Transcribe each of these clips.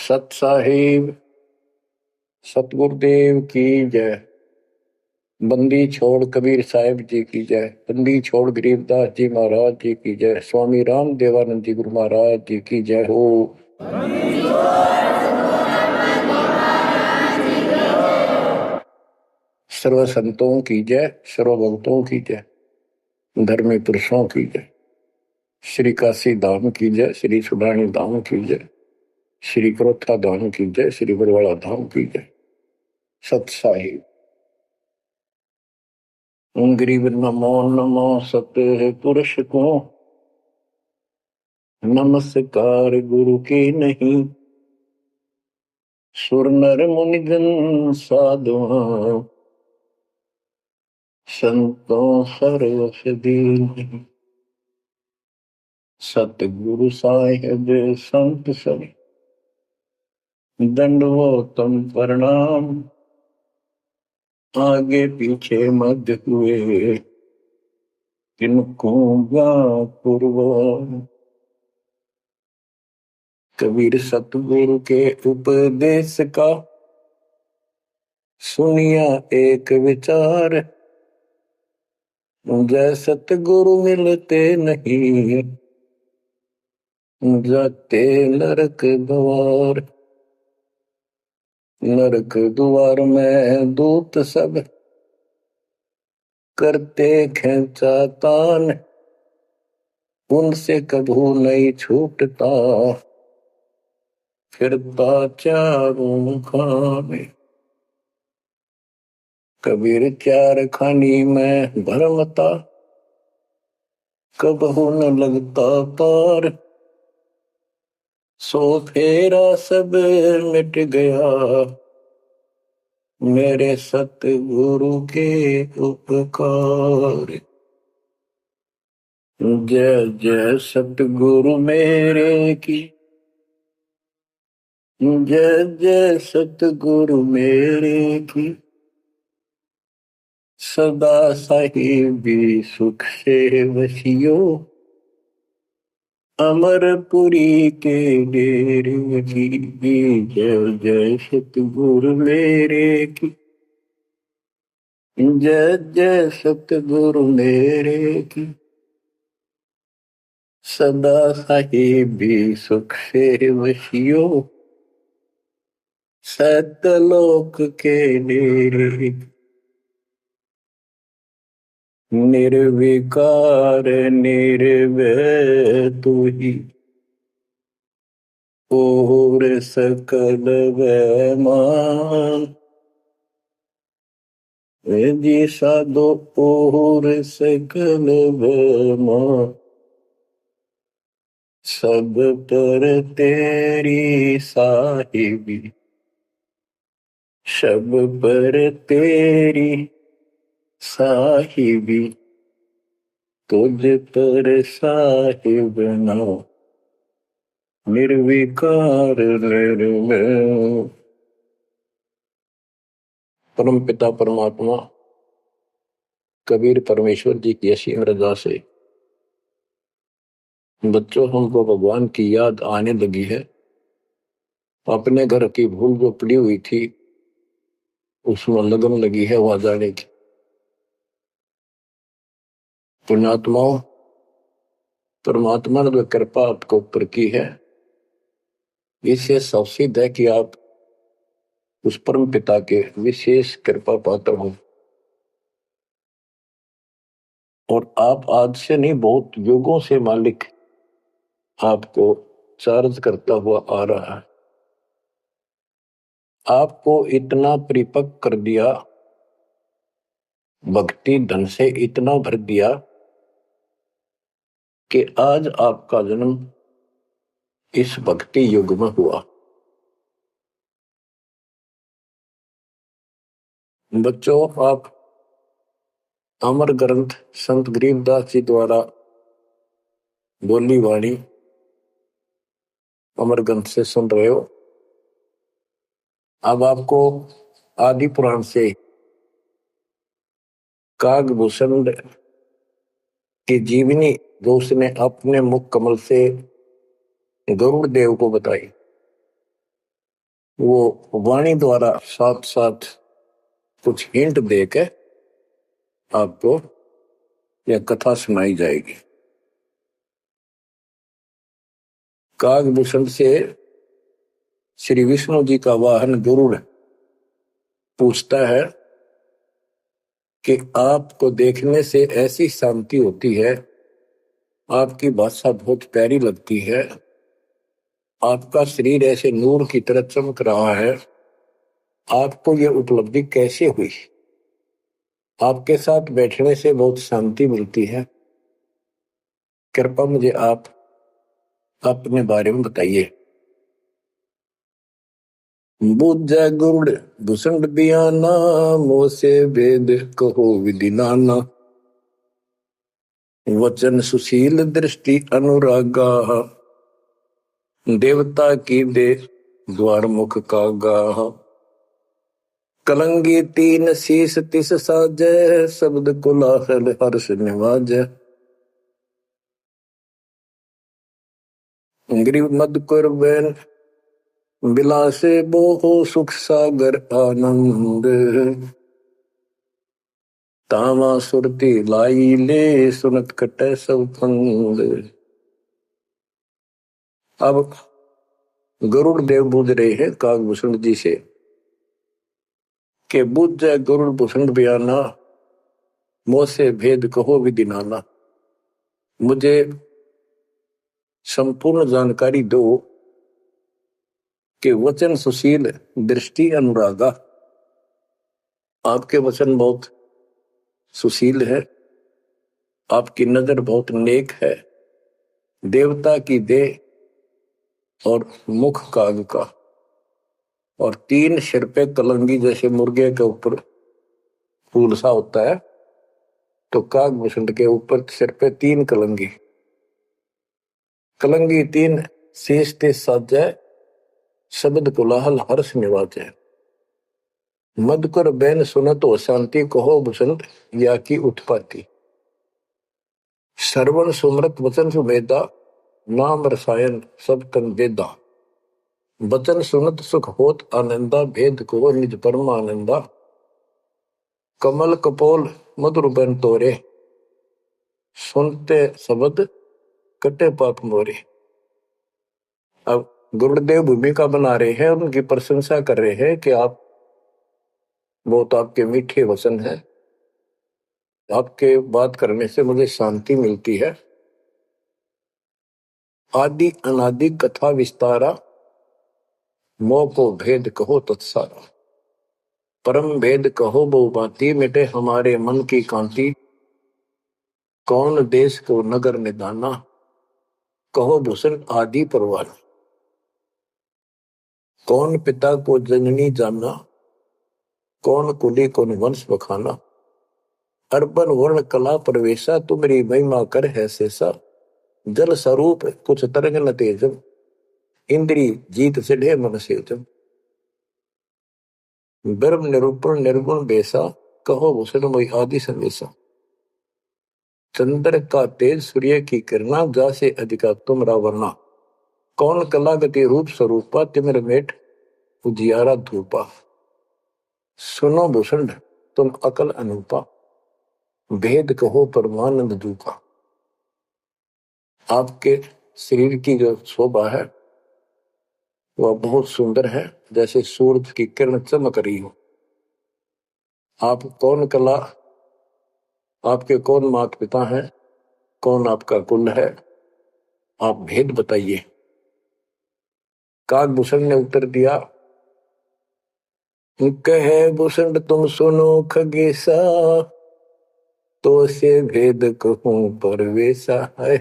सत साहिब सतगुरुदेव की जय। बंदी छोड़ कबीर साहिब जी की जय। बंदी छोड़ गरीबदास जी महाराज जी की जय। स्वामी राम देवानंद जी गुरु महाराज जी की जय हो। सर्व संतों की जय, सर्व भक्तों की जय, धर्मी पुरुषों की जय। श्री काशी धाम की जय, श्री सुडानी धाम की जय, श्री क्रोथा धाम की जय, श्री बरवाड़ा धाम की जय। सत साहिब गरीब नमो नमो सत्य पुरुष को नमस्कार गुरु की नहीं। सुर नर मुनिजन साधुआ संतों सर्वसदी। सतगुरु साहिब संत सब दंडवतम प्रणाम। आगे पीछे मध्य हुए किनको पूर्व। कबीर सतगुरु के उपदेश का सुनिया एक विचार। जय सतगुरु मिलते नहीं जाते नरक द्वार। नरक द्वार में दूत सब करते खेचा तान। उनसे कभू नहीं छूटता फिरता चारों खाने। कबीर चार खानी में भरमता कबहू न लगता तार। सो फेरा सब मिट गया मेरे सतगुरु के उपकार। जय जय सतगुरु मेरे की जय जय सतगुरु मेरे की। सदा साहिबी सुख से वसियो अमरपुरी के डेरे की। जय जय सतगुरु मेरे की जय जय सतगुरु मेरे की। सदा साहिबी सुख से वसियो सतलोक के डेरे। निर्विकार निर्भय तू ही और सकल वैमान। जी साधो और सकल वैमान। सब पर तेरी साहिबी सब पर तेरी साहिबी। तुझ पर साहिब ना निर्विकार निर्भय। परम पिता परमात्मा कबीर परमेश्वर जी की असीम रजा से बच्चों हमको भगवान की याद आने लगी है। अपने घर की भूल जो पड़ी हुई थी उसमें लगन लगी है वहां जाने की। पुण्यात्माओं, परमात्मा ने जो कृपा आपको ऊपर की है इससे सावसिद है कि आप उस परम पिता के विशेष कृपा पात्र हो। और आप आज से नहीं बहुत युगों से मालिक आपको चार्ज करता हुआ आ रहा है। आपको इतना परिपक्व कर दिया, भक्ति धन से इतना भर दिया कि आज आपका जन्म इस भक्ति युग में हुआ। बच्चों, आप अमर ग्रंथ संत गरीबदास जी द्वारा बोली वाणी अमर ग्रंथ से सुन रहे हो। अब आपको आदि पुराण से कागभूषण की जीवनी जो उसने अपने मुख कमल से गरुड़ देव को बताई वो वाणी द्वारा साथ साथ कुछ हिंट देके आपको यह कथा सुनाई जाएगी। कागभूषण से श्री विष्णु जी का वाहन गरुड़ पूछता है कि आपको देखने से ऐसी शांति होती है, आपकी भाषा बहुत प्यारी लगती है, आपका शरीर ऐसे नूर की तरह चमक रहा है, आपको ये उपलब्धि कैसे हुई? आपके साथ बैठने से बहुत शांति मिलती है, कृपया मुझे आप अपने बारे में बताइए। बुझ गुरुड़ भूषण बियाना, मोह से वेद कहो विधि नाना, वचन सुशील दृष्टि अनुरागा, देवता की दे द्वार मुख कागा, कलंगी तीन शीस तिस साजय, शब्द कोलाहल हर्ष निवाजय, ग्रीव मधुकर बैन बिलासे बोहो, सुख सागर आनंद, तामा सुरती लाई ले, सुनत कटे सब फंद। अब गरुड़ देव बुझ रहे हैं कागभूषण जी से कि बुझ जाए गरुड़ भूषण बयाना, मोह से भेद कहो विधि नाना, मुझे संपूर्ण जानकारी दो कि वचन सुशील दृष्टि अनुरागा, आपके वचन बहुत सुशील है, आपकी नजर बहुत नेक है, देवता की देह और मुख काग का, और तीन सिर पे कलंगी जैसे मुर्गे के ऊपर फूल सा होता है, तो कागभूषण के ऊपर सिर पे तीन कलंगी, कलंगी तीन शीश ते साजय, शब्द कोलाहल हर्ष निवाजय, मधुकर बैन सुनत हो शांति, कहो भूषण या की उत्पत्ति, श्रवण सुमृत वचन सुमेधा, नाम रसायन सब तन वेदा, वचन सुनत सुख होत आनंदा, भेद को निज परम आनंदा, कमल कपोल मधुर बन तोरे, सुनते शब्द कटे पाप मोरे। अब गुरुदेव भूमिका बना रहे हैं, उनकी प्रशंसा कर रहे हैं कि आप बहुत आपके मीठे वचन हैं, आपके बात करने से मुझे शांति मिलती है। आदि अनादि कथा विस्तारा, मोह को भेद कहो तत्सारा, परम भेद कहो बहु भांति, मिटे हमारे मन की कांति, कौन देश को नगर निदाना, कहो भूषण आदि परवान, कौन पिता को जननी जाना, कौन कुली कौन वंश बखाना, अर्पण वर्ण कला प्रवेशा, तुम्हारी महिमा कर है शेषा, जल स्वरूप कुछ तरंग न तेजम, इंद्री जीत सिढ़े मन सेजम, ब्रह्म निरूपण निर्गुण बेसा, कहो भूषण मोहि आदि संदेशा, चंद्र का तेज सूर्य की किरणा, जासे अधिका तुमरा वर्णा, कौन कला गति रूप स्वरूपा, तिमिर मेट उजियारा धूपा, सुनो भूषण तुम अकल अनूपा, भेद कहो परमानंद दूपा। आपके शरीर की जो शोभा है वह बहुत सुंदर है, जैसे सूरज की किरण चमक रही हो। आप कौन कला, आपके कौन माता पिता हैं, कौन आपका कुल है, आप भेद बताइए। कागभूषण ने उत्तर दिया, कहे भूषण तुम सुनो खगेसा, तो से भेद कहूं परवेसा है।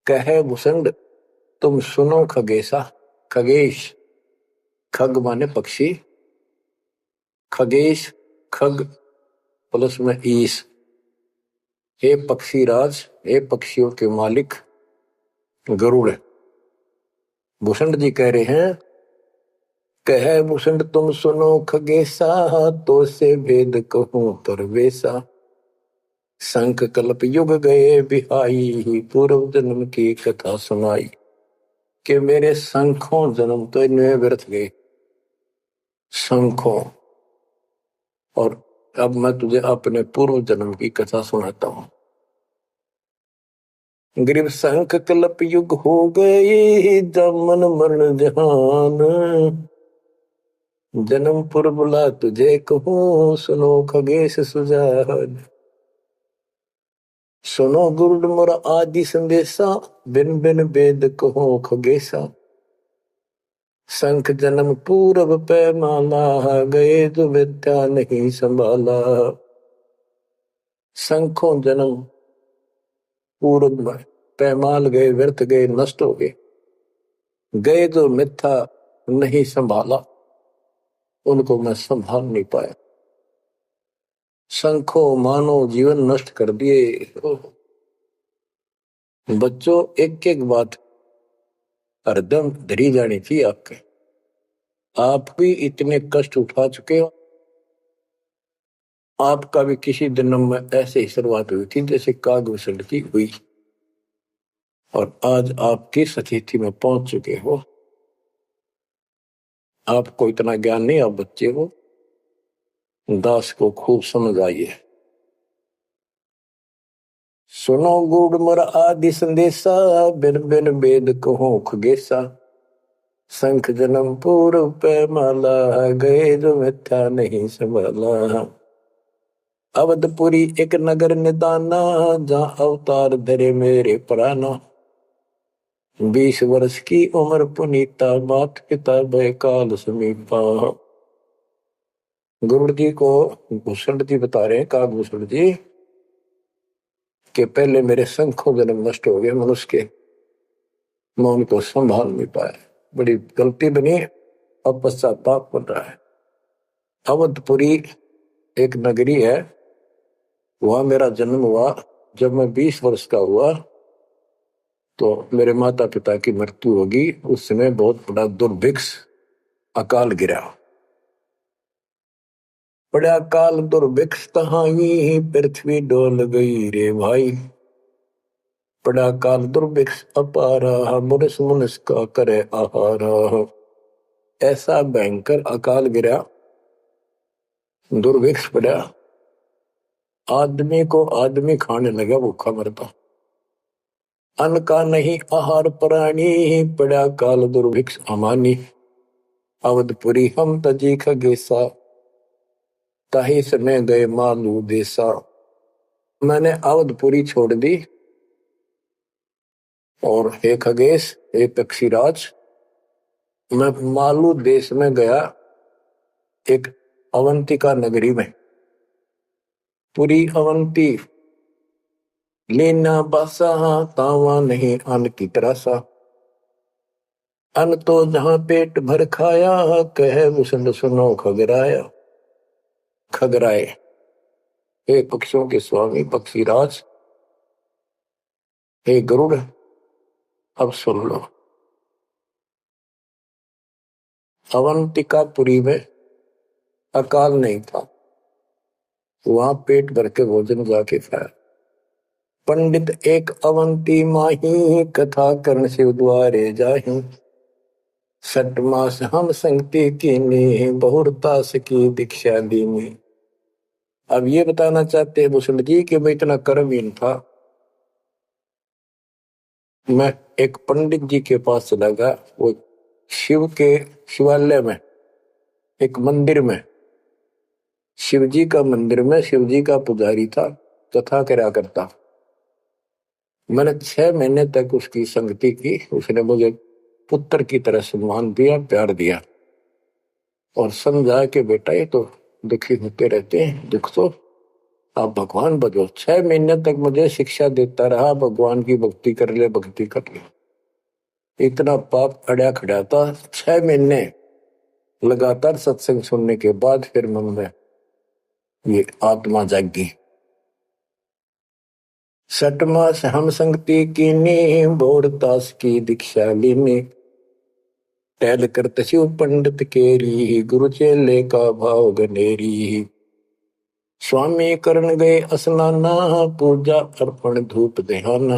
कहे भूषण तुम सुनो खगेसा, खगेश खग माने पक्षी, खगेश खग प्लस में ईश, हे पक्षी राज, हे पक्षियों के मालिक गरुड़। भूषण जी कह रहे हैं, कहे भूषण तुम सुनो खगेसा, तो से भेद कहूं परवेसा, शंख कल्प युग गए बिहाई, पूर्व जन्म की कथा सुनाई, कि मेरे संखों जन्म तो इनमें व्यर्थ गए, संखों। और अब मैं तुझे अपने पूर्व जन्म की कथा सुनाता हूं। ग्रीव संख कल्प युग हो गए, जमन मरण जहान। जन्म पुर बुला तुझे कहूं, सुनो खगेश सुजान। सुनो गुरुड मोर आदि संदेशा, बिन बिन वेद कहो खगेशा। संख जन्म पूरब पैमाला, गए जो विद्या नहीं संभाला। संखों जन्म पूरब में पैमाल गए, व्यर्थ गए, नष्ट हो गए। गए जो मिथ्या नहीं संभाला, उनको मैं संभाल नहीं पाया। संखों मानो जीवन नष्ट कर दिए। बच्चों, एक एक बात हरदम धरी जानी थी आपके। आप भी इतने कष्ट उठा चुके हो। आपका भी किसी जन्म में ऐसे ही शुरुआत हुई थी जैसे काग विसर्जन की हुई, और आज आप किस स्थिति में पहुंच चुके हो। आपको इतना ज्ञान नहीं, आप बच्चे हो। दास को खूब समझ आइए। सुनो गुड़ मर आदि संदेशा, बिन बिन वेद कहो खगेशा। संख जन्म पूर्व पैमाला, गए जो मिथ्या नहीं संभाला। अवधपुरी एक नगर निदाना, जहाँ अवतार धरे मेरे प्राणा। 20 वर्ष की उम्र पुनीता, मात पिता भय काल समीपा। गुरु जी को भूषण जी बता रहे हैं, का भूषण जी कि पहले मेरे संखों जन्म नष्ट हो गए मनुष्य के, मैं उनको संभाल नहीं पाया। बड़ी गलती बनी, अब पश्चाताप बन रहा है। अवधपुरी एक नगरी है, वहां मेरा जन्म हुआ। जब मैं 20 वर्ष का हुआ तो मेरे माता पिता की मृत्यु होगी। उस समय बहुत बड़ा दुर्भिक्ष अकाल गिरा। बड़ा काल दुर्भिक्ष तहाई, पृथ्वी डोल गई रे भाई। बड़ा काल दुर्भिक्ष अपारा, मुनिस मुनिस का करे आहारा। ऐसा भयंकर अकाल गिरा, दुर्भिक्ष पड़ा, आदमी को आदमी खाने लगा, भूखा मरता। अन्न का नहीं आहार प्राणी, पड़ा काल दुर्भिक्ष अमानी। अवधपुरी हम तजी खगेसा, ताही समय गए मालू देसा। मैंने अवधपुरी छोड़ दी, और हे खगेश, हे पक्षीराज, मैं मालू देश में गया, एक अवंतिका नगरी में। पूरी अवंती लेना बासा, तावा नहीं अन्न की तरसा। अन्न तो जहां पेट भर खाया, कहे मुसंद सुनो खगराया। खगराए, हे पक्षियों के स्वामी पक्षीराज, हे गरुड़, अब सुन लो। अवंतिकापुरी में अकाल नहीं था, वहां पेट भर के भोजन जाके खाया। पंडित एक अवंती माही, कथा कर्ण शिव द्वारे जाही। 6 मास हम संगति कीनी, बहुरतास की दीक्षा दीनी। अब ये बताना चाहते हैं भूषण जी कि मैं इतना कर्महीन था। मैं एक पंडित जी के पास चला गया, वो शिव के शिवालय में, एक मंदिर में, शिव जी का मंदिर में, शिव जी का पुजारी था, कथा करा करता। मैंने 6 महीने तक उसकी संगति की। उसने मुझे पुत्र की तरह सम्मान दिया, प्यार दिया, और समझा कि बेटा ये तो दुखी होते रहते हैं, दुख तो आप भगवान बनो। 6 महीने तक मुझे शिक्षा देता रहा, भगवान की भक्ति कर ले, भक्ति कर ले। इतना पाप अड़ा खड़ा था। 6 महीने लगातार सत्संग सुनने के बाद फिर मन में ये आत्मा जागी। 6 मास हम संगति कीनी, बोरदास की दीक्षा लीनी। टहल करत शिव पंडित केरी, गुरु चेले का भाव गनेरी। स्वामी करण गए स्नाना, पूजा अर्पण धूप देहाना।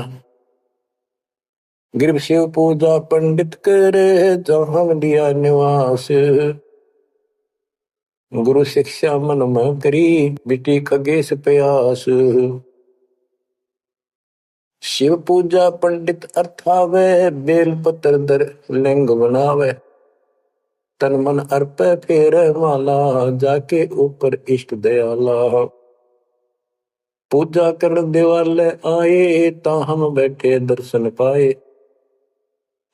गिर शिव पूजा पंडित करे, जहाँ लिया निवास। गुरु शिक्षा मन में करी, बिटी खगेश प्यास। शिव पूजा पंडित अर्थावे, बेल पत्र दर लिंग बनावे। तन मन अर्प फेर माला, जाके ऊपर इष्ट दयाला। पूजा कर दिवाले आए, ता हम बैठे दर्शन पाए।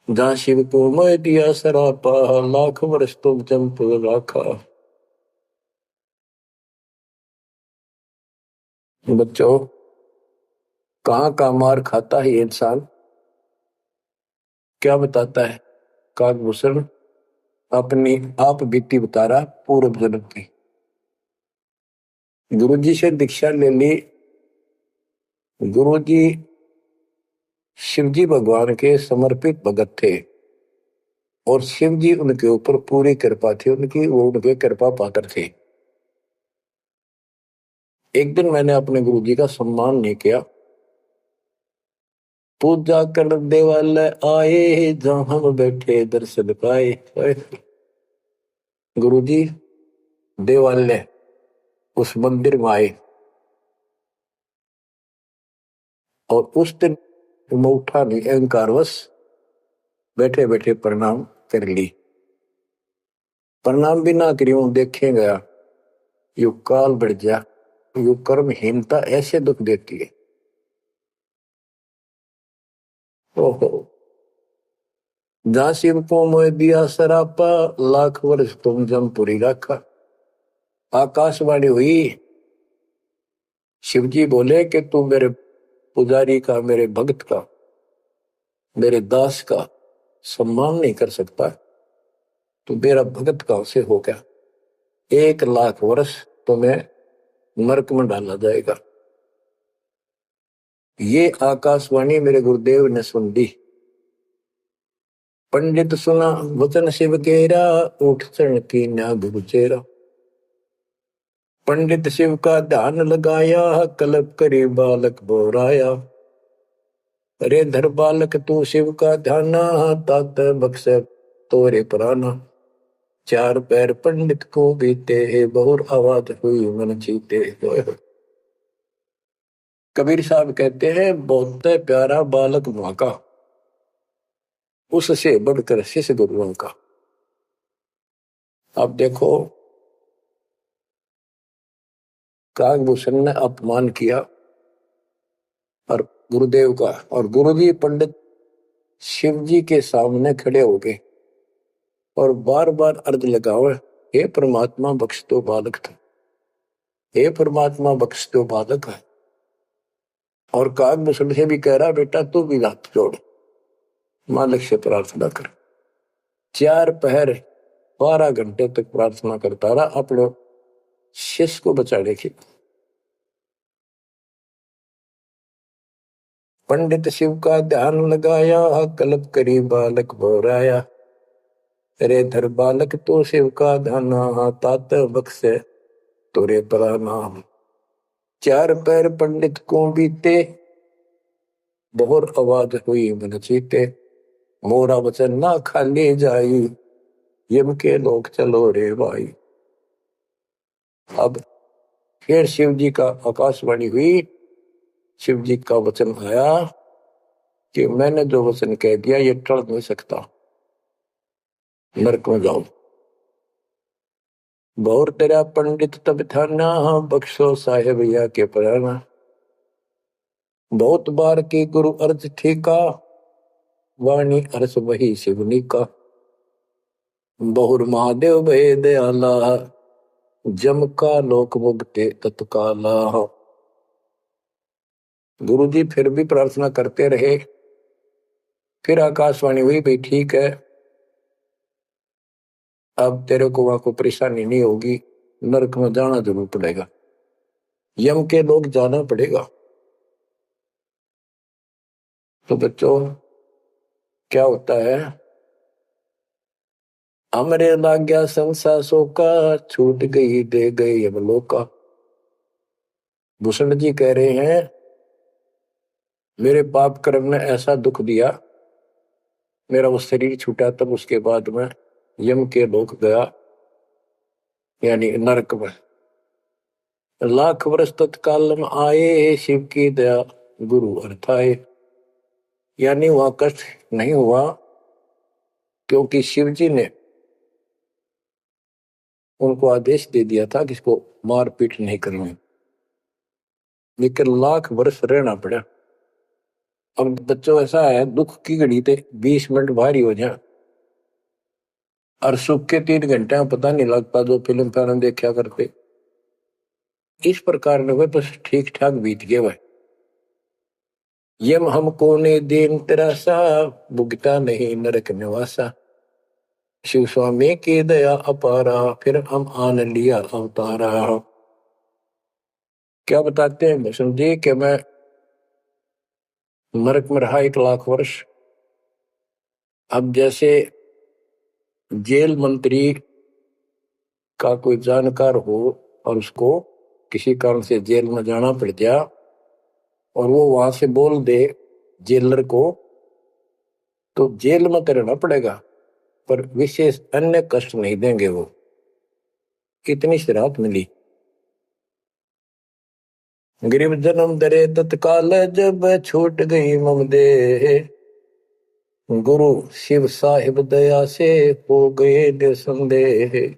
जहाँ शिव को मैं दिया सरापा, लाख वर्ष तुम जंप राखा। बच्चों, कहाँ का मार खाता है ये इंसान? क्या बताता है काकभूषण? अपनी आप बीती बता रहा पूर्व जन्म की। गुरुजी से दीक्षा ले ली। गुरुजी शिवजी भगवान के समर्पित भगत थे और शिवजी उनके ऊपर पूरी कृपा थी उनकी, वो उनके कृपा पात्र थे। एक दिन मैंने अपने गुरुजी का सम्मान नहीं किया। पूजा कर देवालय आए, जहां हम बैठे दर्शन पाए। गुरुजी देवालय उस मंदिर में आए और उस दिन मैं उठा नहीं, अहंकारवश बैठे बैठे प्रणाम कर ली। प्रणाम भी ना करी हूं, देखे गया यू काल बढ़ जा, यू कर्महीनता ऐसे दुख देती है। ओहो, जहां शिव को मोह दिया सरापा, लाख वर्ष तुम जमपुरी रखा। आकाशवाणी हुई, शिवजी बोले कि तू मेरे पुजारी का, मेरे भक्त का, मेरे दास का सम्मान नहीं कर सकता, तो मेरा भगत कहां से हो गया? 1 लाख वर्ष तुम्हें नरक में डाला जाएगा। ये आकाशवाणी मेरे गुरुदेव ने सुन ली। पंडित सुना वचन शिव केरा, उठ चरण की न्या गुरु चेरा। पंडित शिव का ध्यान लगाया, कल्प करी बालक बोराया। अरे धर बालक तू शिव का ध्याना, तात बख्श तोरे प्राणा। 4 पैर पंडित को बीते, बहुर आवाज हुई मन चीते। कबीर साहब कहते हैं, बहुत प्यारा बालक वहां का, उससे बढ़कर शिष्य गुरुओं का। अब देखो, काकभूषण ने अपमान किया और गुरुदेव का, और गुरुजी पंडित शिवजी के सामने खड़े हो गए और बार बार अर्ज लगाओ, हे परमात्मा बख्श दो बालक था, हे परमात्मा बख्श दो बालक है। और काकभूषण से भी कह रहा, बेटा तू भी हाथ जोड़, मालिक से प्रार्थना कर। 4 पहर 12 घंटे तक प्रार्थना करता रहा अपने शिष्य को बचाने की। पंडित शिव का ध्यान लगाया, कल्प करी बालक बोराया। अरे धर बालक तो शिव का ध्याना, तात बख्श तोरे प्रणाम। 4 पैर पंडित को बीते, बहुत आवाज हुई मन चीते। मोरा वचन ना खाली जाई, यम के लोग चलो रे भाई। अब फिर शिव जी का आकाशवाणी हुई, शिव जी का वचन आया कि मैंने जो वचन कह दिया ये टल नहीं सकता, नरक में जाओ। बहुत तेरा पंडित तब थाना, बख्शो साहेब या के पराना। बहुत बार की गुरु अर्ज ठीका, वाणी अर्स वही शिवनी का। बहुर महादेव भय दयाला, जम का लोक मुक्ते तत्काला। गुरु जी फिर भी प्रार्थना करते रहे। फिर आकाशवाणी हुई, भाई ठीक है, अब तेरे को वहां को परेशानी नहीं होगी, नरक में जाना जरूर पड़ेगा, यम के लोग जाना पड़ेगा। तो बच्चों, क्या होता है? हमरे लाग गया संसासों का, छूट गई दे गए यमलोका। भूषण जी कह रहे हैं, मेरे पाप कर्म ने ऐसा दुख दिया मेरा वो शरीर छूटा, तब उसके बाद मैं यम के लोक गया, यानी नरक में। लाख वर्ष तत्काल में आए, शिव की दया गुरु अर्थाए। यानी वहां कष्ट नहीं हुआ, क्योंकि शिव जी ने उनको आदेश दे दिया था कि इसको मारपीट नहीं करनी। लेकिन लाख वर्ष रहना पड़ा। अब बच्चों ऐसा है, दुख की घड़ी थे 20 मिनट भारी हो जाए, और सुख के 3 घंटे में पता नहीं लगता, जो फिल्म फिल्म देखा करते। इस प्रकार ने वह बस ठीक ठाक बीत गए वह। यम हमको ने दीन तरासा, भुगता नहीं नरक निवासा। शिव स्वामी की दया अपारा, फिर हम आन लिया अवतारा। क्या बताते हैं भीष्म जी कि मैं नरक में रहा 1 लाख वर्ष। अब जैसे जेल मंत्री का कोई जानकार हो और उसको किसी कारण से जेल में जाना पड़ गया, और वो वहां से बोल दे जेलर को, तो जेल में तो रहना पड़ेगा, पर विशेष अन्य कष्ट नहीं देंगे वो। कितनी सी राहत मिली। गरीब जन्म दरे तत्काल, जब छूट गई मम देह। गुरु शिव साहिब दया से हो गए निसंदेह।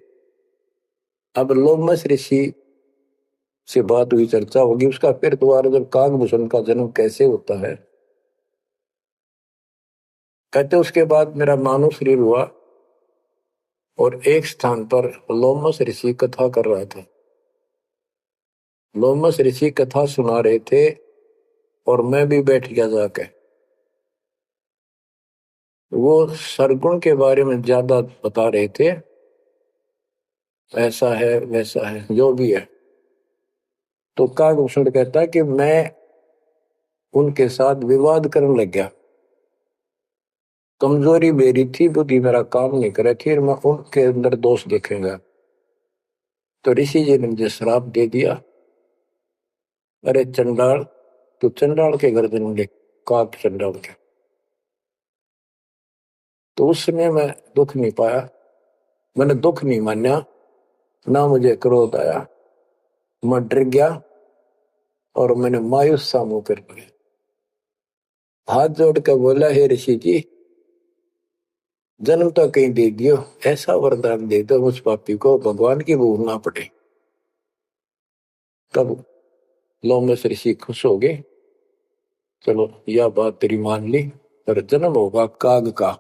अब लोमस ऋषि से बात हुई, चर्चा होगी उसका। फिर दोबारा जब कागभूषण का जन्म कैसे होता है, कहते उसके बाद मेरा मानव शरीर हुआ, और एक स्थान पर लोमस ऋषि कथा कर रहा था। लोमस ऋषि कथा सुना रहे थे, और मैं भी बैठ गया जाके। वो सरगुण के बारे में ज्यादा बता रहे थे, ऐसा है वैसा है जो भी है। तो कागभूषण कहता है कि मैं उनके साथ विवाद करने लग गया। कमजोरी मेरी थी, बुद्धि मेरा काम नहीं करे थी, और मैं उनके अंदर दोष देखेंगा। तो ऋषि जी ने मुझे श्राप दे दिया, अरे चंडाल, तो चंडाल के घर देंगे, काक चंडाल के। तो उस समय मैं दुख नहीं पाया, मैंने दुख नहीं माना, ना मुझे क्रोध आया। मैं डर गया, और मैंने मायूस सा मुंह कर लिया। हाथ जोड़ कर बोला, हे ऋषि जी, जन्म तो कहीं दे दियो, ऐसा वरदान दे दो उस पापी को भगवान की भूल ना पड़े। तब लोमस ऋषि खुश हो गए, चलो यह बात तेरी मान ली, पर जन्म होगा काग का।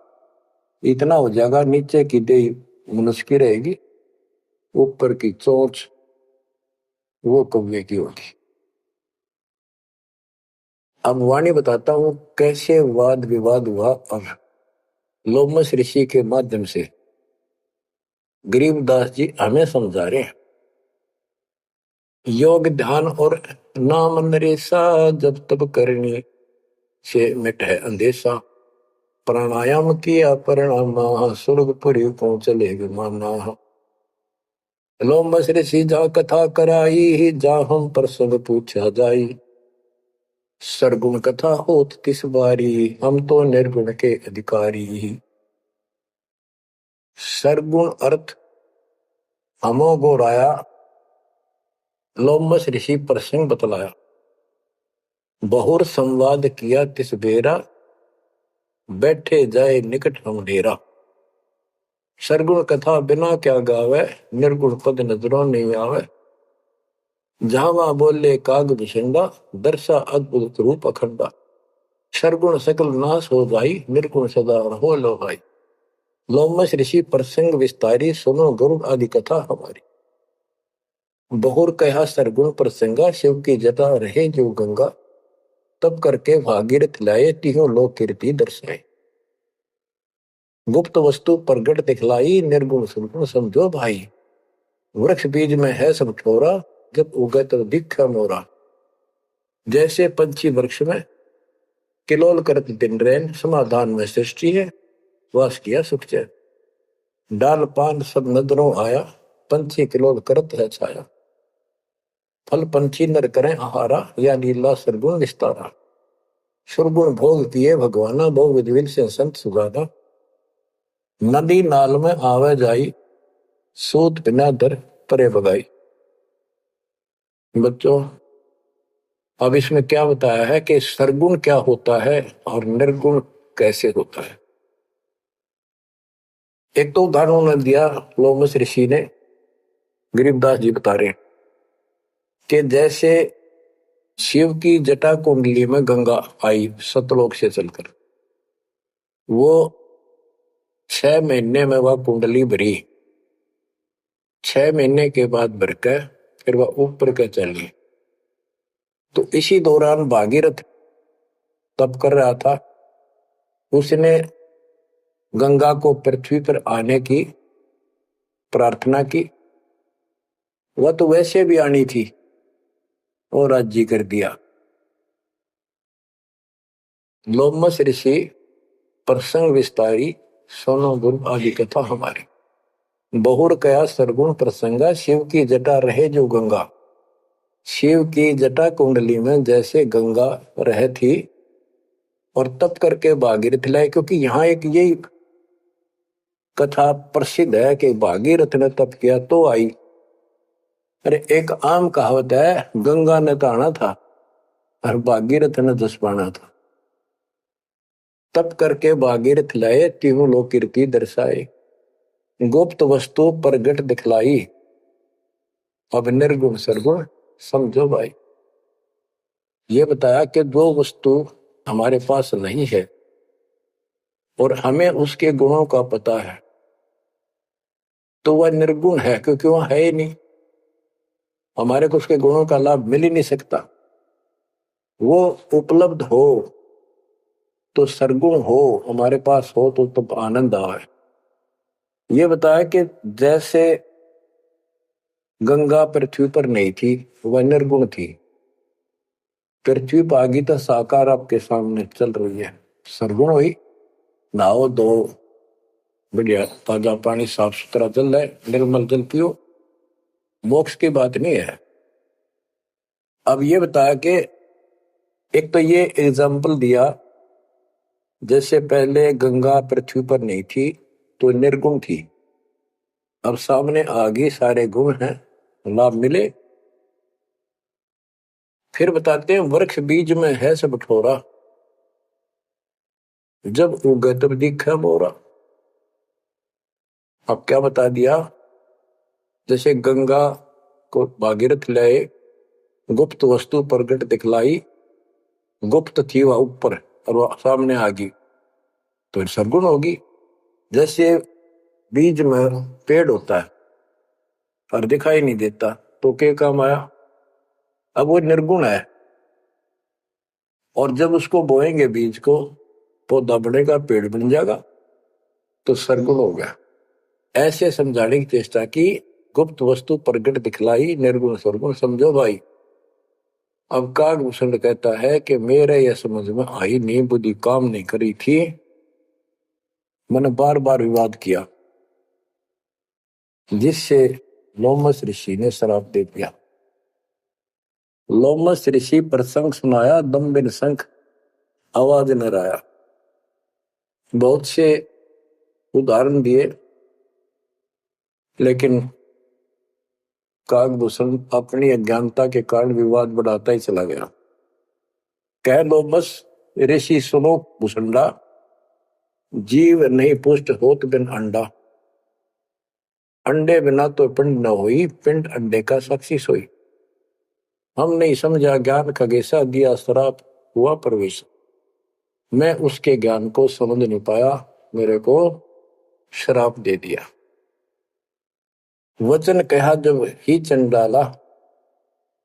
इतना हो जाएगा, नीचे की देह मनुष्य की रहेगी, ऊपर की चोंच वो कौवे की होगी। अब वाणी बताता हूं कैसे वाद विवाद हुआ, और लोमस ऋषि के माध्यम से गरीबदास जी हमें समझा रहे हैं। योग ध्यान और नाम नरेसा, जब तब करने से मिट है अंदेशा। प्राणायाम किया परिणाम, स्वर्गपुरी को चले माना। लोमस ऋषि जा कथा कराई, जा हम प्रसंग पूछा जाई। सरगुण कथा होत तिस बारी, हम तो निर्गुण के अधिकारी। सरगुण अर्थ हमो गोराया, लोमस ऋषि प्रसंग बतलाया। बहुर संवाद किया तिस बेरा, बैठे जाए निकट हम डेरा। सरगुण कथा बिना क्या गावे, निर्गुण पद नजरों नहीं आवे। जावा बोले काग विशंडा, दर्शा अद्भुत रूप अखंडा। सरगुण सकल नाश हो जाई, निर्गुण सदा हो लो भाई। लोमस ऋषि प्रसंग विस्तारी, सुनो गरुड़ आदि कथा हमारी। बहुर कहा सरगुण प्रसंगा, शिव की जटा रहे जो गंगा। तब करके भागीरथ लाए, तिहो लोक कीर्ति दर्शाए। गुप्त वस्तु प्रगट दिखलाई, निर्गुण सुनगुण समझो भाई। वृक्ष बीज में है सब ठोरा, जब उगे तो दिखा मोरा। जैसे पंछी वृक्ष में किलोल करत दिन रैन, समाधान में सृष्टि है, वास किया सुख चैन। डाल पान सब नजरों आया, पंछी किलोल करत है छाया। फल पंछी नर करें आहारा, या लीला सरगुण विस्तारा। सुरगुण भोग किए भगवाना, बहु विधि से संत सुगाना। नदी नाल में आवे जाई, सूत बिना दर परे बगाई। बच्चों, अब इसमें क्या बताया है कि सरगुण क्या होता है और निर्गुण कैसे होता है। एक तो उदाहरण उन्होंने दिया, लोमस ऋषि ने, गरीबदास जी बता रहे हैं कि जैसे शिव की जटा कुंडली में गंगा आई सतलोक से चलकर, वो 6 महीने में वह कुंडली भरी, 6 महीने के बाद भर के फिर वह ऊपर के चली। तो इसी दौरान भागीरथ तप कर रहा था, उसने गंगा को पृथ्वी पर आने की प्रार्थना की। वह तो वैसे भी आनी थी और राज्य कर दिया। लोमस ऋषि प्रसंग विस्तारी, सोनो गुरु आदि कथा हमारी। बहुर कया सरगुण प्रसंगा, शिव की जटा रहे जो गंगा। शिव की जटा कुंडली में जैसे गंगा रह थी और तप करके भागीरथ लाए, क्योंकि यहाँ एक यही कथा प्रसिद्ध है कि भागीरथ ने तप किया तो आई। अरे एक आम कहावत है, गंगा ने तो आना था और भागीरथ ने जस पाना था। तप करके भागीरथ लाए, तीनों लोक कीर्ति दर्शाए, गुप्त वस्तु प्रगट दिखलाई, अब निर्गुण सरगुण समझो भाई। ये बताया कि जो वस्तु हमारे पास नहीं है और हमें उसके गुणों का पता है तो वह निर्गुण है, क्योंकि वह है ही नहीं, हमारे को उसके गुणों का लाभ मिल ही नहीं सकता। वो उपलब्ध हो तो सरगुण हो, हमारे पास हो तो आनंद आए। ये बताया कि जैसे गंगा पृथ्वी पर नहीं थी, वह निर्गुण थी, पृथ्वी पर आ गई तो साकार आपके सामने चल रही है, सरगुण हुई। नहाओ दो, बढ़िया ताजा पानी, साफ सुथरा जल है, निर्मल जल पियो, मोक्ष की बात नहीं है। अब ये बताया कि एक तो ये एग्जाम्पल दिया, जैसे पहले गंगा पृथ्वी पर नहीं थी तो निर्गुण थी, अब सामने आ गई, सारे गुण हैं, लाभ मिले। फिर बताते हैं वृक्ष बीज में है सब ठोरा, जब उगे तब दिखे मोरा। अब क्या बता दिया, जैसे गंगा को भागीरथ लाए, गुप्त वस्तु प्रगट दिखलाई, गुप्त थी वह ऊपर और वह सामने आ गई तो सरगुण होगी। जैसे बीज में पेड़ होता है और दिखाई नहीं देता तो क्या काम आया, अब वो निर्गुण है, और जब उसको बोएंगे बीज को, पौधा बनेगा, पेड़ बन जाएगा, तो सरगुण हो गया। ऐसे समझाने की चेष्टा की, गुप्त वस्तु प्रगट दिखलाई, निर्गुण सरगुण समझो भाई। अब कागभूषण कहता है कि मेरे यह समझ में आई नहीं, बुद्धि काम नहीं करी थी, मैंने बार बार विवाद किया, जिससे लोमस ऋषि ने श्राप दे दिया। लोमस ऋषि प्रसंग सुनाया, दम बिन शंख आवाज न आया। बहुत से उदाहरण दिए, लेकिन कागभूषण अपनी अज्ञानता के कारण विवाद बढ़ाता ही चला गया। कह लोमस ऋषि सुनो भूषंडा, जीव नहीं पुष्ट होत बिन अंडा। अंडे बिना तो पिंड न हुई, पिंड अंडे का साक्षी सोई। हम नहीं समझा ज्ञान खगेशा, दिया श्राप हुआ प्रवेश। मैं उसके ज्ञान को समझ नहीं पाया, मेरे को श्राप दे दिया। वचन कहा जब ही चंडाला,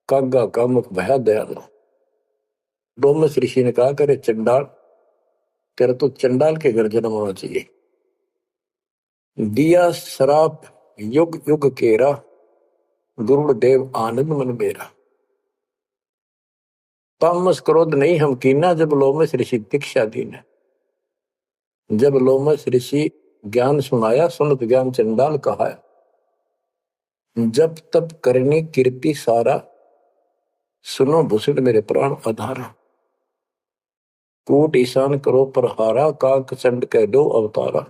कागा का मुख भया दयाला। लोमस ऋषि ने कहा, करे चंडाल, तेरा तो चंडाल के घर जन्म होना चाहिए। दिया श्राप युग युग केरा, गुरुदेव आनंद मन मेरा। तामस क्रोध नहीं हम कीना, जब लोमस ऋषि दीक्षा दीना। जब लोमस ऋषि ज्ञान सुनाया, सुनत ज्ञान चंडाल कहा। जब तब करनी कीर्ति सारा, सुनो भूषण मेरे प्राण आधारा। कूट ईशान करो प्रहारा, काक चंड कह दो अवतारा।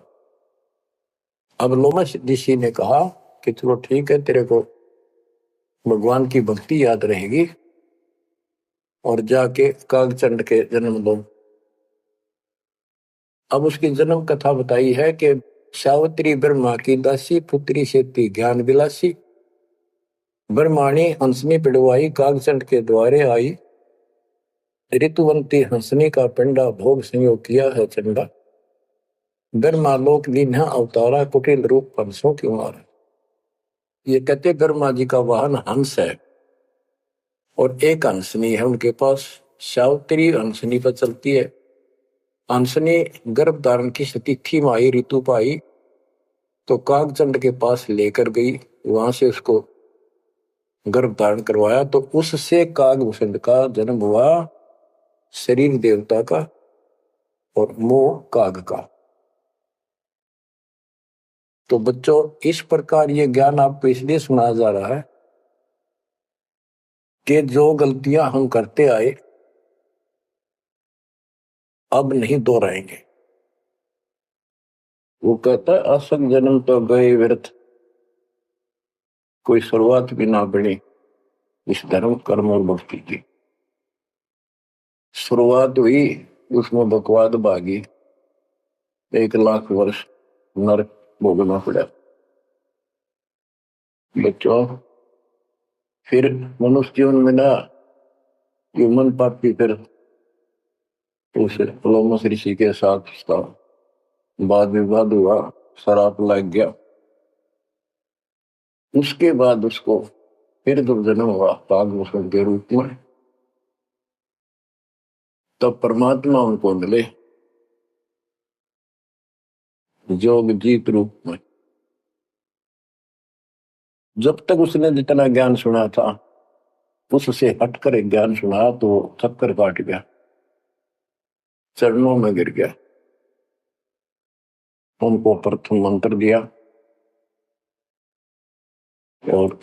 अब लोमा ऋषि ने कहा कि चलो ठीक है, तेरे को भगवान की भक्ति याद रहेगी और जाके कागचंड के जन्म दो। अब उसकी जन्म कथा बताई है कि सावित्री ब्रह्मा की दासी, पुत्री से थी ज्ञान विलासी। ब्रह्माणी हंसनी पिड़वाई, कागचंड के द्वारे आई। ऋतुवंती हंसनी का पिंडा, भोग संयोग किया है चंडा। ब्रह्मा लोक दीन्हा अवतारा, कुटिल रूप हंसों की मार। ये कहते ब्रह्मा जी का वाहन हंस है और एक हंसनी है उनके पास। सावित्री हंसनी पर चलती है। हंसनी गर्भ धारण की तिथि में आई, ऋतु पाई तो कागचंड के पास लेकर गई, वहां से उसको गर्भ धारण करवाया। तो उससे कागभूषण का जन्म हुआ, शरीर देवता का और मोह काग का। तो बच्चों, इस प्रकार ये ज्ञान आपको इसलिए सुनाया जा रहा है कि जो गलतियां हम करते आए अब नहीं दोहराएंगे। वो कहता है असंग जन्म तो गए व्यर्थ, कोई शुरुआत भी ना बनी इस धर्म कर्म और भक्ति की। शुरुआत हुई, उसमें बकवाद भागी, 1 लाख वर्ष नरक भोगना पड़ा। बच्चों, फिर मनुष्य जीवन में ना ह्यूमन पापी फिर उस लोमस ऋषि के साथ उसका वाद विवाद हुआ, शराब लग गया। उसके बाद उसको फिर जब जन्म हुआ कागभूषण के रूप में, तब परमात्मा उनको मिले जोग जीत रूप में। जब तक उसने जितना ज्ञान सुना था उससे हटकर एक ज्ञान सुना तो थक्कर काट गया, चरणों में गिर गया। उनको प्रथम मंत्र दिया और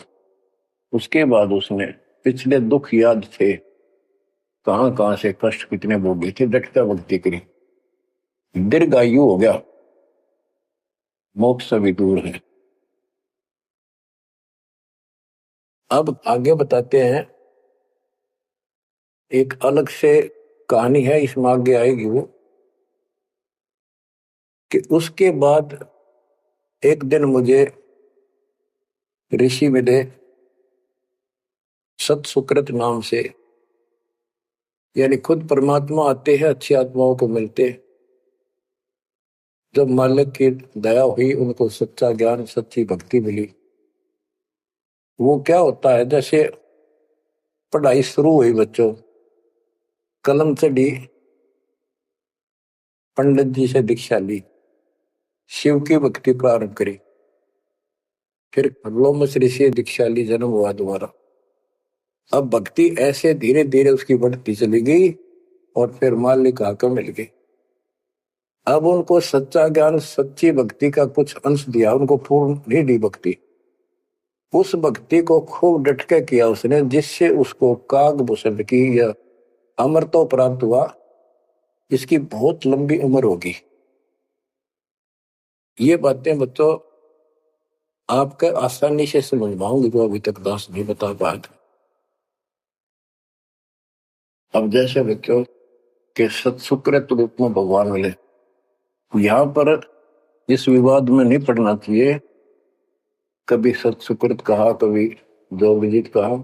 उसके बाद उसने पिछले दुख याद थे, कहां कहां से कष्ट कितने भोगे थे, दृढ़ता भक्ति करी, दीर्घायु हो गया, मोक्ष भी दूर है। अब आगे बताते हैं, एक अलग से कहानी है, इसमें आगे आएगी वो, कि उसके बाद एक दिन मुझे ऋषि मिले सत सुकृत नाम से, यानी खुद परमात्मा आते हैं, अच्छी आत्माओं को मिलते। जब मालिक की दया हुई, उनको सच्चा ज्ञान सच्ची भक्ति मिली। वो क्या होता है, जैसे पढ़ाई शुरू हुई बच्चों, कलम चढ़ी, पंडित जी से दीक्षा ली, शिव की भक्ति प्रारंभ करी, फिर लोमस ऋषि दीक्षा ली, जन्म हुआ दोबारा। अब भक्ति ऐसे धीरे धीरे उसकी बढ़ती चली गई और फिर मालिक आकर मिल गई। अब उनको सच्चा ज्ञान सच्ची भक्ति का कुछ अंश दिया, उनको पूर्ण नहीं दी भक्ति। उस भक्ति को खूब डट के किया उसने, जिससे उसको कागभूषण की या अमरत्व प्राप्त हुआ। इसकी बहुत लंबी उम्र होगी। ये बातें बच्चों आपके आसानी से समझ पाऊंगी जो अभी तक दास नहीं बता पाए थे। अब जैसे बच्चों के सत्सुकृत रूप में भगवान मिले, यहां पर इस विवाद में नहीं पड़ना चाहिए, कभी सत्सुकृत कहा, कभी जोगजीत कहा।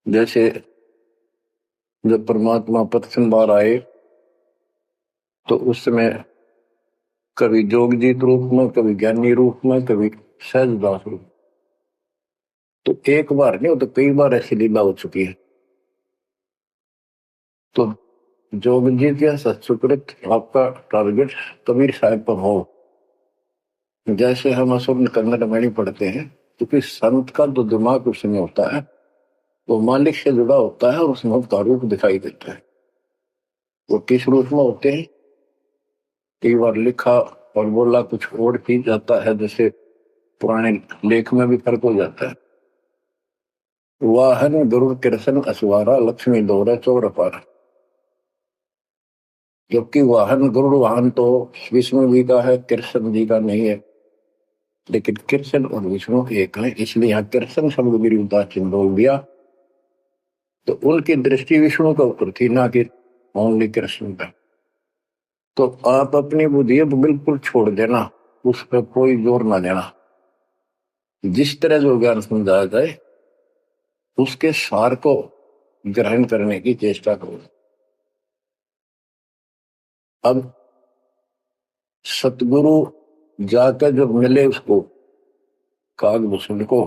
जैसे जब परमात्मा प्रथम बार आए तो उस समय कभी जोगजीत रूप में, कभी ज्ञानी रूप में, कभी सहजदास रूप। तो एक बार नहीं, वो तो कई बार ऐसी लीला हो चुकी है। तो जोगजीत या सत्सुकृत आपका टारगेट कबीर साहब पर हो। जैसे हम असुर कन्नड़ में नहीं पढ़ते हैं, क्योंकि संत का जो दिमाग उसमें होता है वो मालिक से जुड़ा होता है और उसमें उसका रूप दिखाई देता है। वो किस रूप में होते हैं, कई बार लिखा और बोला कुछ और ही जाता है, जैसे पुराने लेख में भी फर्क हो जाता है। वाहन गुरु कृष्ण असवारा, लक्ष्मी दौरा चौर पारा। जबकि वाहन गुरु वाहन तो विष्णु जी का है, कृष्ण जी का नहीं है। लेकिन कृष्ण और विष्णु एक है, इसलिए यहाँ कृष्ण शब्द भी उदासीन बोल दिया। तो उनकी दृष्टि विष्णु के ऊपर थी, ना कि ओनली कृष्ण का। तो आप अपनी बुद्धि अब बिल्कुल छोड़ देना, उस पर कोई जोर ना देना। जिस तरह जो ज्ञान समझाया जाए उसके सार को ग्रहण करने की चेष्टा करो। अब सतगुरु जाकर जब मिले उसको, कागभूषण को,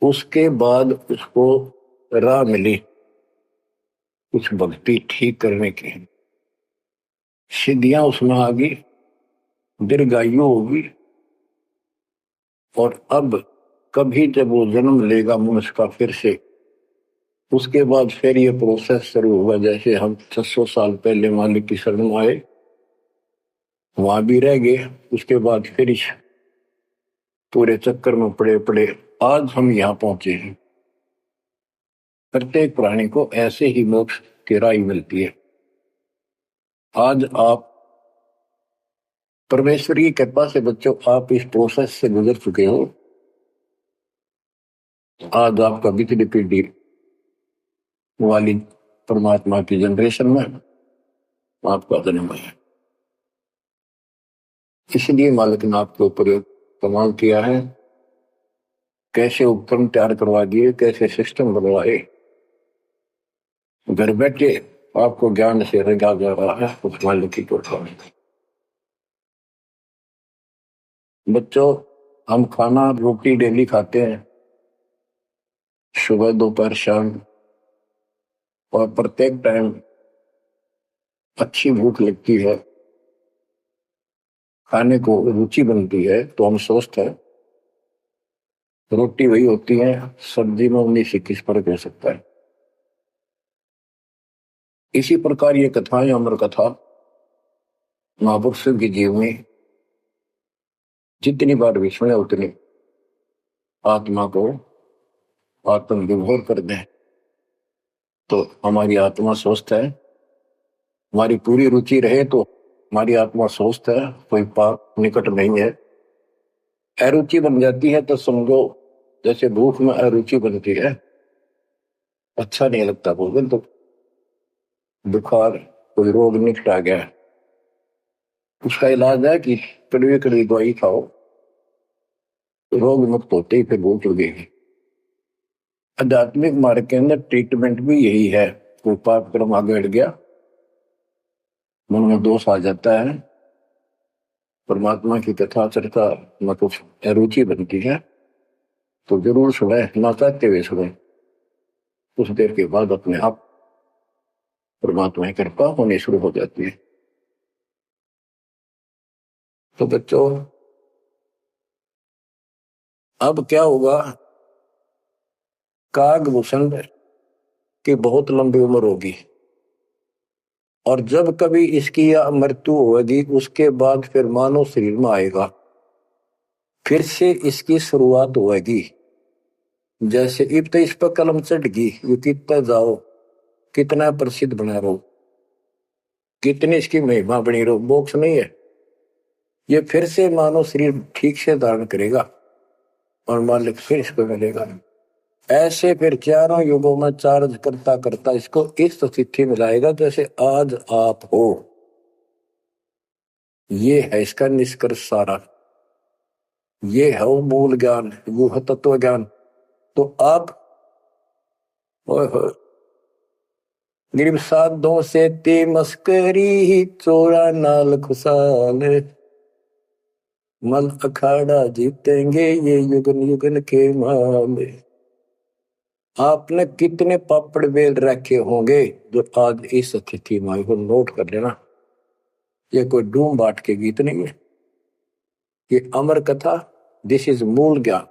उसके बाद उसको राह मिली कुछ भक्ति ठीक करने की, सिद्धियां उसमें आ गई, दीर्घायु होगी। और अब कभी जब वो जन्म लेगा मनुष्य का फिर से, उसके बाद फिर ये प्रोसेस शुरू हुआ। जैसे हम 600 साल पहले मालिक की शरण में आए, वहां भी रह गए, उसके बाद फिर इस पूरे चक्कर में पड़े पड़े आज हम यहाँ पहुंचे हैं। प्रत्येक प्राणी को ऐसे ही मोक्ष की राह मिलती है। आज आप परमेश्वर की कृपा से बच्चों आप इस प्रोसेस से गुजर चुके हो। आज आपका बिजली पीढ़ी वाली परमात्मा की जनरेशन में आपका जन्म है। इसलिए मालिक ने आपके ऊपर कमाल किया है, कैसे उपकरण तैयार करवा दिए, कैसे सिस्टम बनवाए, घर बैठे आपको ज्ञान से रंगा जा रहा है उस मालिक की कृपा में। बच्चों हम खाना रोटी डेली खाते हैं, सुबह दोपहर शाम, और प्रत्येक टाइम अच्छी भूख लगती है, खाने को रुचि बनती है, तो हम स्वस्थ है। रोटी वही होती है, सब्जी में 19-21 फर्क हो सकता है। इसी प्रकार ये कथाएं, अमर कथा महापुरुषों की जीवनी जितनी बार भी सुने उतनी आत्मा को आत्म विभोर कर दें, तो हमारी आत्मा स्वस्थ है। हमारी पूरी रुचि रहे तो हमारी आत्मा स्वस्थ है, कोई पाप निकट नहीं है। अरुचि बन जाती है तो समझो जैसे भूख में अरुचि बनती है, अच्छा नहीं लगता भोजन, तो बुखार कोई रोग निकट आ गया, उसका इलाज है कि कड़वी कड़वी दवाई खाओ, रोग मुक्त होते ही फिर भूख लगेगी। आध्यात्मिक मार्ग के अंदर ट्रीटमेंट भी यही है। कोई पाप कर्म आगे बढ़ गया, मन में दोष आ जाता है, परमात्मा की कथा चर्चा में कुछ अरुचि बनती है, तो जरूर सुने, ना चाहते हुए सुने। कुछ देर के बाद अपने आप परमात्मा की कृपा होनी शुरू हो जाती है। तो बच्चों अब क्या होगा, कागभूषण की बहुत लंबी उम्र होगी, और जब कभी इसकी या मृत्यु होगी उसके बाद फिर मानव शरीर में आएगा, फिर से इसकी शुरुआत होगी। जैसे इब तो इस पर कलम चढ़ गई, ये कितना जाओ, कितना प्रसिद्ध बना रहो, कितनी इसकी महिमा बनी रहो, मोक्ष नहीं है। ये फिर से मानव शरीर ठीक से धारण करेगा और मालिक फिर इसको मिलेगा। ऐसे फिर चारों युगों में चार्ज करता करता इसको इस स्थिति में लाएगा जैसे आज आप हो। ये है इसका निष्कर्ष सारा, ये है वो मूल ज्ञान, वो है तत्व ज्ञान। तो आप गिरब साधों से ते मस्करी, चोरा नाल खुशाल, मल अखाड़ा जीतेंगे ये युगन युगन के माल। आपने कितने पापड़ बेल रखे होंगे जो आज इस स्थिति में को नोट कर लेना। ये कोई डूम बाट के गीत नहीं है, ये अमर कथा, दिस इज मूल ज्ञान।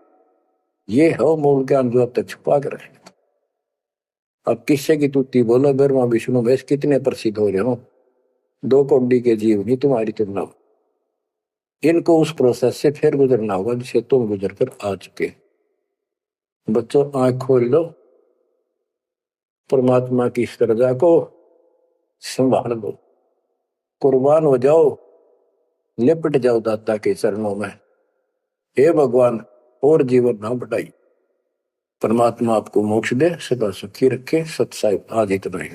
ये है मूल ज्ञान जो अब तक छुपा कर रहे। अब किससे की तुत्ती बोलो, ब्रह्मा विष्णु महेश कितने प्रसिद्ध हो रहे हो, 2 कौड़ी के जीव नहीं तुम्हारी तुलना। इनको उस प्रोसेस से फिर गुजरना होगा जिसे तुम गुजर कर आ चुके। बच्चों आंख खोल लो, परमात्मा की इस दर्जा को संभाल लो, कुर्बान हो जाओ, लिपट जाओ दाता के चरणों में। हे भगवान और जीवन ना बढ़ाई। परमात्मा आपको मोक्ष दे, सदा सुखी रखे। सत साहिब आज इतना ही।